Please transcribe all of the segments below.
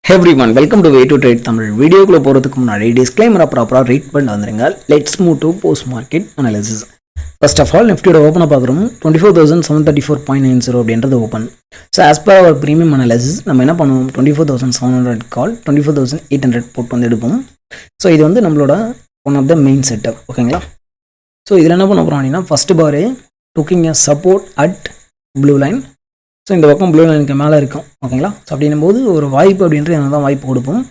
Everyone, welcome to Way to Trade Tamil. வீடியோக்குள்ள போறதுக்கு முன்னாடி டிஸ்க்ளைமரை ப்ராப்பரா ரீட் பண்ணி வந்துருங்க. Let's move to post market analysis. First of all நிஃப்டியோட ஓப்பனை பார்க்குறோம் 24,734.90 அப்படின்றது open. So as per our premium analysis நம்ம என்ன பண்ணுவோம் 24,700 கால் 24,800 போட்டு வந்து எடுப்போம். ஸோ இது வந்து நம்மளோட one of the main setup ஓகேங்களா. ஸோ இதில் என்ன பண்ண போகிறோம் அப்படின்னா ஃபர்ஸ்ட் பாரு டுக்கிங் a support at blue line. So இந்த பக்கம் ப்ளூ லைனுக்கு மேலே இருக்கும் ஓகேங்களா. ஸோ அப்படின்னும் போது ஒரு வாய்ப்பு அப்படின்றது என்ன தான் வாய்ப்பு கொடுப்போம்.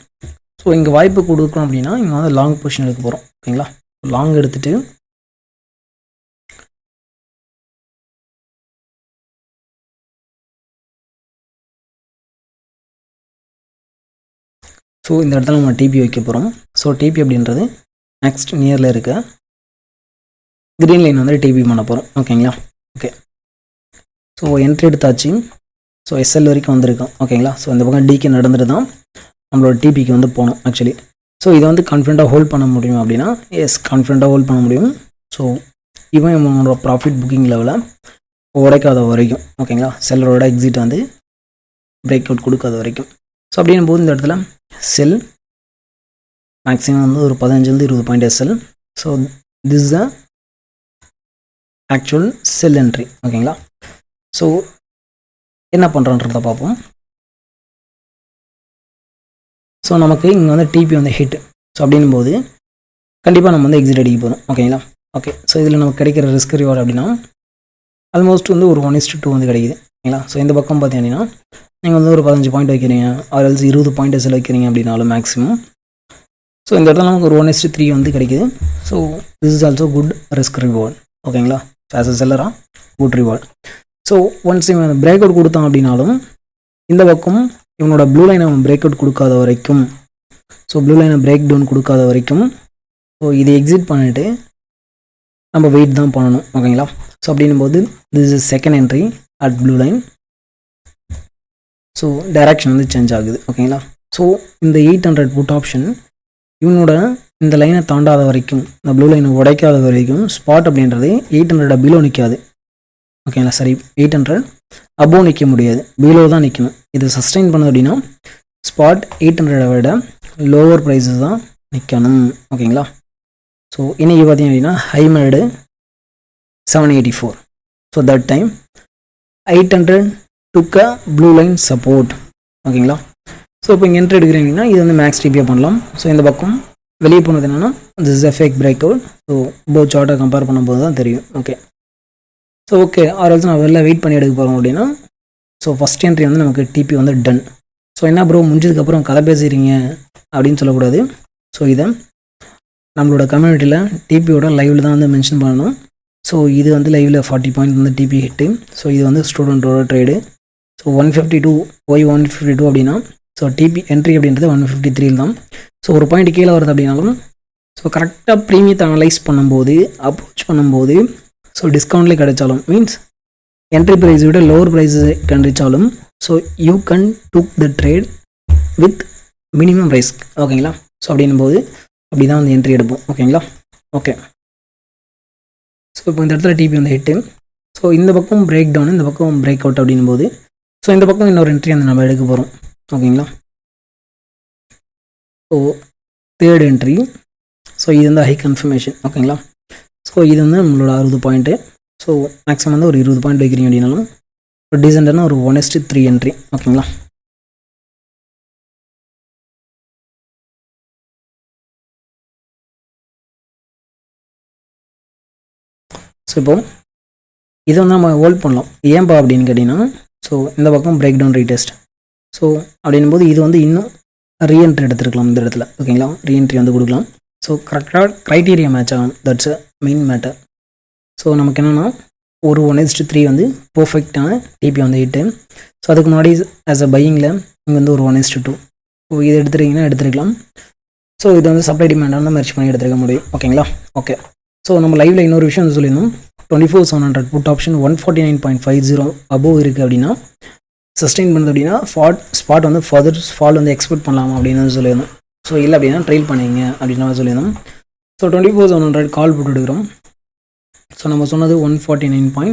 ஸோ இங்கே வாய்ப்பு கொடுக்குறோம் அப்படின்னா இங்கே வந்து லாங் பொசிஷன் எடுக்க போகிறோம் ஓகேங்களா. லாங் எடுத்துகிட்டு ஸோ இந்த இடத்துல நம்ம டிபி வைக்க போகிறோம். ஸோ டிபி அப்படின்றது நெக்ஸ்ட் நியரில் இருக்க க்ரீன் லைன் வந்து டிபி பண்ண போகிறோம் ஓகேங்களா. ஓகே ஸோ என்ட்ரி எடுத்தாச்சு. ஸோ எஸ்எல் வரைக்கும் வந்திருக்கோம் ஓகேங்களா. ஸோ இந்த பக்கம் டிக்கு நடந்துட்டு தான் நம்மளோட டிபிக்கு வந்து போகணும் ஆக்சுவலி. ஸோ இதை வந்து கான்ஃபிடண்ட்டாக ஹோல்ட் பண்ண முடியும் அப்படின்னா எஸ் கான்ஃபிடண்ட்டாக ஹோல்ட் பண்ண முடியும். ஸோ இவன் இவனோட ப்ராஃபிட் புக்கிங் லெவலில் உடைக்காத வரைக்கும் ஓகேங்களா. செல்லரோட எக்ஸிட் வந்து பிரேக் அவுட் கொடுக்காத வரைக்கும். ஸோ அப்படின்னும் போது இந்த இடத்துல செல் மேக்ஸிமம் வந்து ஒரு 15-20 point SL. So this the actual sell entry ஓகேங்களா. ஸோ என்ன பண்ணுறோன்றத பார்ப்போம். ஸோ நமக்கு இங்கே வந்து டிபி வந்து ஹிட். ஸோ அப்படின்னும் போது கண்டிப்பாக நம்ம வந்து எக்ஸிட் அடிக்க போகிறோம் ஓகேங்களா. ஓகே ஸோ இதில் நமக்கு கிடைக்கிற ரிஸ்க் ரிவார்டு அப்படின்னா ஆல்மோஸ்ட் வந்து ஒரு 1:2 வந்து கிடைக்குது ஓகேங்களா. ஸோ இந்த பக்கம் பார்த்தீங்கன்னா நீங்கள் வந்து ஒரு 15 பாயிண்ட் வைக்கிறீங்க ஆர்எல்ஸ் 20 பாயிண்ட் எஸ்எல் வைக்கிறீங்க அப்படின்னாலும் மேக்ஸிமம். ஸோ இந்த இடத்துல நமக்கு ஒரு 1:3 வந்து கிடைக்குது. So this is also good risk reward ஓகேங்களா. ஆஸ் அ செல்லரா குட் ரிவார்டு. ஸோ ஒன்ஸ் இவன் பிரேக் அவுட் கொடுத்தான் அப்படின்னாலும் இந்த பக்கம் இவனோட ப்ளூ லைனை அவன் பிரேக் அவுட் கொடுக்காத வரைக்கும், ஸோ ப்ளூ லைனை பிரேக் டவுன் கொடுக்காத வரைக்கும் ஸோ இதை எக்ஸிட் பண்ணிவிட்டு நம்ம வெயிட் தான் பண்ணணும் ஓகேங்களா. ஸோ அப்படின்னும் போது this is second entry at blue line. So direction வந்து சேஞ்ச் ஆகுது ஓகேங்களா. ஸோ இந்த 800 புட் ஆப்ஷன் இவனோட இந்த லைனை தாண்டாத வரைக்கும், இந்த ப்ளூ லைனை உடைக்காத வரைக்கும் ஸ்பாட் அப்படின்றது 800 பிலோ நிற்காது ஓகேங்களா. சரி 800 அபோவ் நிற்க முடியாது, பிலோ தான் நிற்கணும். இது சஸ்டெயின் பண்ணது அப்படின்னா ஸ்பாட் 800 விட லோவர் ப்ரைஸஸ் தான் நிற்கணும் ஓகேங்களா. ஸோ இன்றைக்கி பார்த்தீங்க அப்படின்னா high made 784. So that time 800 டுக்க ப்ளூ லைன் சப்போர்ட் ஓகேங்களா. ஸோ இப்போ இங்கே என்ட்ரி எடுக்கிறீங்க அப்படின்னா இது வந்து மேக்ஸ் டிபியாக பண்ணலாம். ஸோ இந்த பக்கம் வெளியே போனது என்னென்னா this is a fake break out. So போ சார்ட்டை கம்பேர் பண்ணும்போது தான் தெரியும் ஓகே. ஸோ ஓகே ஆர்எல்ஸ் நான் வெளில வெயிட் பண்ணி எடுக்க போகிறோம் அப்படின்னா ஸோ ஃபஸ்ட் என்ட்ரி வந்து நமக்கு டிபி வந்து டன். ஸோ என்ன ப்ரோ முடிஞ்சதுக்கப்புறம் கதை பேசுகிறீங்க அப்படின்னு சொல்லக்கூடாது. ஸோ இதை நம்மளோட கம்யூனிட்டியில் டிபியோட லைவில் தான் வந்து மென்ஷன் பண்ணணும். ஸோ இது வந்து லைவில் 40 பாயிண்ட் வந்து டிபி ஹிட்டு. ஸோ இது வந்து ஸ்டூடெண்ட்டோட ட்ரேடு. ஸோ 152 ஒய் 152 அப்படின்னா ஸோ டிபி என்ட்ரி அப்படின்றது 153 தான். ஸோ ஒரு பாயிண்ட் கீழே வருது அப்படின்னாலும் ஸோ கரெக்டாக ப்ரீமியத்தை அனலைஸ் பண்ணும்போது அப்ரோச் பண்ணும்போது ஸோ டிஸ்கவுண்ட்லேயே கிடைச்சாலும் மீன்ஸ் என்ட்ரி ப்ரைஸ் விட லோவர் ப்ரைஸ் கிடைச்சாலும் so you can took the trade with minimum risk ஓகேங்களா. ஸோ அப்படின்னும் போது அப்படி தான் வந்து என்ட்ரி எடுப்போம் ஓகேங்களா. ஓகே ஸோ இப்போ இந்த இடத்துல டிபி வந்து ஹிட்டு. ஸோ இந்த பக்கம் பிரேக் டவுன், இந்த பக்கம் பிரேக் அவுட் அப்படின்னும் போது ஸோ இந்த பக்கம் இன்னொரு என்ட்ரி வந்து நம்ம எடுக்க போகிறோம் ஓகேங்களா. So third entry. ஸோ இது வந்து ஹை கன்ஃபர்மேஷன் ஓகேங்களா. ஸோ இது வந்து நம்மளோட 60 பாயிண்ட்டு. ஸோ மேக்ஸிமம் வந்து ஒரு 20 பாயிண்ட் வைக்கிறீங்க அப்படின்னாலும் ஒரு டீசெண்டான ஒரு 1:3 என்ட்ரி ஓகேங்களா. ஸோ இப்போ இதை வந்து நம்ம ஹோல்ட் பண்ணலாம். ஏன்பா அப்படின்னு கேட்டிங்கன்னா ஸோ இந்த பக்கம் பிரேக் டவுன் ரீடெஸ்ட். ஸோ அப்படின்னும் போது இது வந்து இன்னும் ரீஎன்ட்ரி எடுத்துருக்கலாம் இந்த இடத்துல ஓகேங்களா. ரீஎன்ட்ரி வந்து கொடுக்கலாம். ஸோ கரெக்டாக க்ரைட்டீரியா மேட்ச் ஆகும். That's a main matter. So நமக்கு என்னென்னா ஒரு 1:3 வந்து பர்ஃபெக்டான டிபி வந்து ஹிட்டு. ஸோ அதுக்கு முன்னாடி ஆஸ் அ பையிங்கில் இங்கே வந்து ஒரு 1:2. ஸோ இது எடுத்துருக்கீங்கன்னா எடுத்துருக்கலாம். ஸோ இது வந்து சப்ளை டிமாண்டாக தான் மெர்ச் பண்ணி எடுத்துருக்க முடியும் ஓகேங்களா. ஓகே ஸோ நம்ம லைவில் இன்னொரு விஷயம் வந்து சொல்லியிருந்தோம் 24,700 புட் ஆப்ஷன் 149.50 அபோவ் இருக்குது அப்படின்னா சஸ்டெயின் பண்ணுது அப்படின்னா ஸ்பாட் வந்து ஃபர்தர் ஃபால் வந்து எக்ஸ்பெக்ட் பண்ணலாமா அப்படின்னு சொல்லியிருந்தோம். ஸோ இல்லை அப்படின்னா ட்ரெயில் பண்ணிங்க அப்படின்னு நம்ம சொல்லியிருந்தோம். ஸோ 24,700 கால் போட்டு எடுக்கிறோம். ஸோ நம்ம சொன்னது 149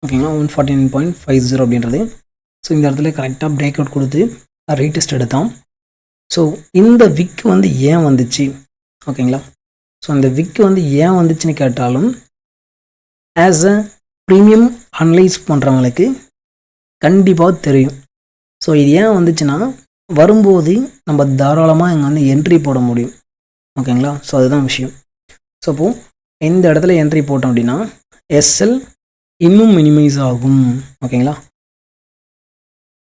ஓகேங்களா 149.50 அப்படின்றது. ஸோ இந்த இடத்துல கரெக்டாக பிரேக் அவுட் கொடுத்து ரீடெஸ்ட் எடுத்தான். ஸோ இந்த விக் வந்து ஏன் வந்துச்சு ஓகேங்களா. ஸோ அந்த விக் வந்து ஏன் வந்துச்சுன்னு கேட்டாலும் ஆஸ் அ ப்ரீமியம் அனலைஸ் பண்ணுறவங்களுக்கு கண்டிப்பாக தெரியும். ஸோ இது ஏன் வந்துச்சுன்னா வரும்போது நம்ம தாராளமாக இங்கே வந்து என்ட்ரி போட முடியும் ஓகேங்களா. ஸோ அதுதான் விஷயம். ஸோ அப்போது இந்த இடத்துல என்ட்ரி போட்டோம் அப்படின்னா எஸ்எல் இன்னும் மினிமைஸ் ஆகும் ஓகேங்களா.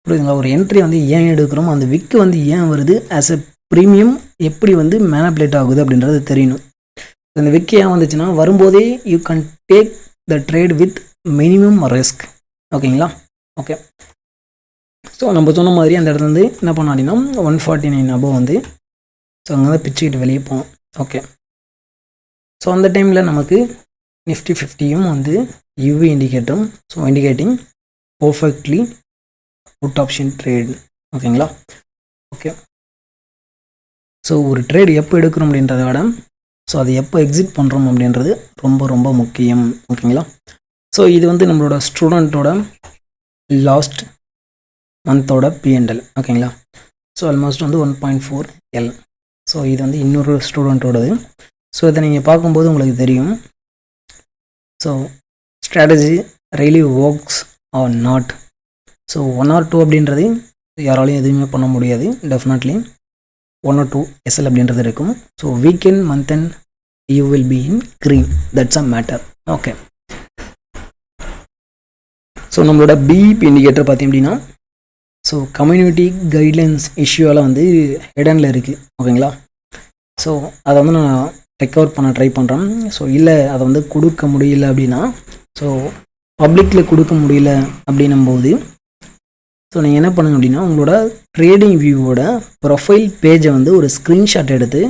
புரியுதுங்களா. ஒரு என்ட்ரி வந்து ஏன் எடுக்கிறோம், அந்த விக்கு வந்து ஏன் வருது, ஆஸ் எ ப்ரீமியம் எப்படி வந்து மேனிப்புலேட் ஆகுது அப்படின்றது தெரியணும். இந்த விக்கு ஏன் வந்துச்சுன்னா வரும்போதே you can take the trade with minimum risk ஓகேங்களா. ஓகே. ஸோ நம்ம சொன்ன மாதிரி அந்த இடத்துல வந்து என்ன பண்ணோம் அப்படின்னா 149 அபோவ் வந்து ஸோ அங்கே தான் பிச்சுக்கிட்டு வெளியே போவோம். ஓகே. ஸோ அந்த டைமில் நமக்கு நிஃப்டி 50யும் வந்து யூவி இண்டிகேட்டரும் so indicating perfectly put option trade ஓகேங்களா. ஓகே. ஸோ ஒரு ட்ரேட் எப்போ எடுக்கிறோம் அப்படின்றத விட ஸோ அதை எப்போ எக்ஸிட் பண்ணுறோம் அப்படின்றது ரொம்ப ரொம்ப முக்கியம் ஓகேங்களா. ஸோ இது வந்து நம்மளோட ஸ்டூடெண்ட்டோட லாஸ்ட் மந்தோட பிஎன்எல் ஓகேங்களா. ஸோ ஆல்மோஸ்ட் வந்து 1.4 L. ஸோ இது வந்து இன்னொரு ஸ்டூடெண்ட்டோடது. ஸோ இதை நீங்கள் பார்க்கும்போது உங்களுக்கு தெரியும். So strategy really works or not. So 1 or 2 அப்படின்றது யாராலையும் எதுவுமே பண்ண முடியாது. டெஃபினெட்லி 1 or 2 SL அப்படின்றது இருக்கும். So weekend month and you will be in green, that's a matter. Okay. So நம்மளோட பிஇபி இண்டிகேட்டர் பார்த்தீங்க அப்படின்னா ஸோ கம்யூனிட்டி கைட்லைன்ஸ் இஷ்யூவால் வந்து ஹெடனில் இருக்குது ஓகேங்களா. ஸோ அதை வந்து நான் ரெக்கவர் பண்ண ட்ரை பண்ணுறேன். ஸோ இல்லை அதை வந்து கொடுக்க முடியல அப்படின்னா ஸோ பப்ளிக்கில் கொடுக்க முடியல அப்படின்னும்போது ஸோ நீங்கள் என்ன பண்ணுங்க அப்படின்னா உங்களோட ட்ரேடிங் வியூவோட ப்ரொஃபைல் பேஜை வந்து ஒரு ஸ்க்ரீன்ஷாட் எடுத்து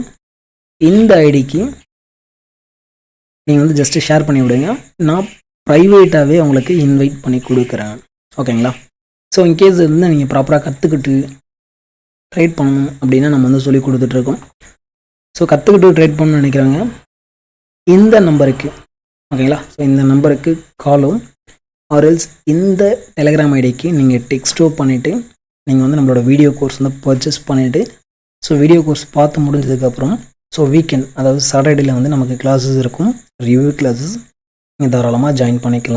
இந்த ஐடிக்கு நீங்கள் வந்து ஜஸ்ட்டு ஷேர் பண்ணி விடுங்க. நான் ப்ரைவேட்டாகவே உங்களுக்கு இன்வைட் பண்ணி கொடுக்குறேன் ஓகேங்களா. ஸோ இன்கேஸ் வந்து நீங்கள் ப்ராப்பராக கற்றுக்கிட்டு ட்ரேட் பண்ணணும் அப்படின்னா நம்ம வந்து சொல்லி கொடுத்துட்ருக்கோம். ஸோ கற்றுக்கிட்டு ட்ரேட் பண்ணணும்னு நினைக்கிறாங்க இந்த நம்பருக்கு ஓகேங்களா. ஸோ இந்த நம்பருக்கு காலும் ஆர்எல்ஸ் இந்த டெலிகிராம் ஐடிக்கு நீங்கள் டெக்ஸ்டோ பண்ணிவிட்டு நீங்கள் வந்து நம்மளோட வீடியோ கோர்ஸ் வந்து பர்ச்சேஸ் பண்ணிவிட்டு ஸோ வீடியோ கோர்ஸ் பார்த்து முடிஞ்சதுக்கப்புறம் ஸோ வீக்கெண்ட் அதாவது சாட்டர்டேயில் வந்து நமக்கு கிளாஸஸ் இருக்கும், ரிவ்யூ கிளாஸஸ். நீங்கள் தாராளமாக ஜாயின் பண்ணிக்கலாம்.